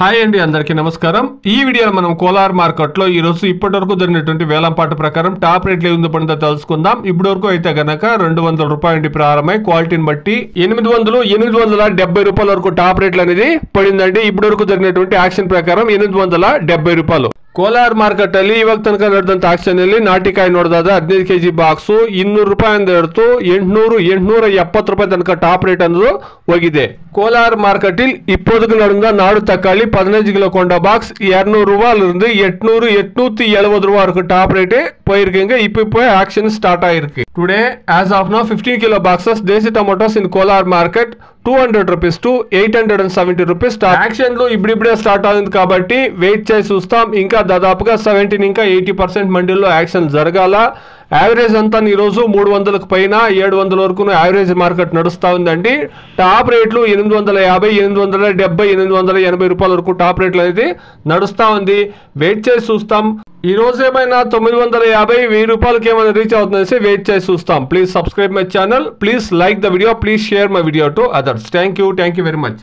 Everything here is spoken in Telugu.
హాయ్ అండి, అందరికీ నమస్కారం. ఈ వీడియోలో మనం కోలార్ మార్కెట్లో ఈ రోజు ఇప్పటివరకు జరిగినటువంటి వేలంపాట ప్రకారం టాప్ రేట్లు ఏ ఉందో పడిందో తెలుసుకుందాం. ఇప్పటివరకు అయితే గనక 200 రూపాయల నుండి ప్రారంభమై క్వాలిటీని బట్టి 870 రూపాయల వరకు టాప్ రేట్లు అనేది పడిందండి. ఇప్పటివరకు జరిగినటువంటి యాక్షన్ ప్రకారం 870 ರೂಪಾಯಿ. ಕೋಲಾರ ಮಾರ್ಕೆಟ್ ಅಲ್ಲಿ ಇವಾಗ ತನಕ ನಡೆದಂತ ಆಕ್ಷನ್ ಅಲ್ಲಿ ನಾಟಿಕಾಯಿ ನೋಡಿದಾದ್ರೆ 15 kg ಬಾಕ್ಸ್ 200 ರೂಪಾಯಿಂದ ಹಿಡಿದು 870 ರೂಪಾಯಿ ತನಕ ಟಾಪ್ ರೇಟ್ ಅನ್ನೋದು ಹೋಗಿದೆ. ಕೋಲಾರ ಮಾರ್ಕೆಟ್ ಇಲ್ಲಿ இப்போதுக்கு நடந்த நாடு தக்காளி 15 கிலோ கொண்ட பாக்ஸ் 200 ரூபாயில இருந்து 870 ரூபாய் வரைக்கும் டாப் ரேட் போயிருக்குங்க. இப்போ ஆக்ஷன் ஸ்டார்ட் ஆயிருக்கு. Today as of now 15 kilo boxes desi tomatoes in Kolar market 200 rupees to 870 rupees action లో ఇప్పుడిప్పుడే స్టార్ట్ అవుతుంది కాబట్టి వెయిట్ చేసి చూస్తాం. ఇంకా దాదాపుగా 70 ఇంకా 80% మండీల్లో యాక్షన్ జరగాల. యావరేజ్ అంతా ఈరోజు 300కు పైన 700 వరకు యావరేజ్ మార్కెట్ నడుస్తూ ఉందండి. టాప్ రేట్లు 850, 870, 880 రూపాయల వరకు టాప్ రేట్లు అనేది నడుస్తూ ఉంది. వెయిట్ చేసి చూస్తాం. ఈ రోజు ఏమైనా 950, 1000 రూపాయలకి ఏమైనా రీచ్ అవుతుందనేసి వెయిట్ చేసి చూస్తాం. Please subscribe my channel, please like the video, please share my video to others. Thank you very much.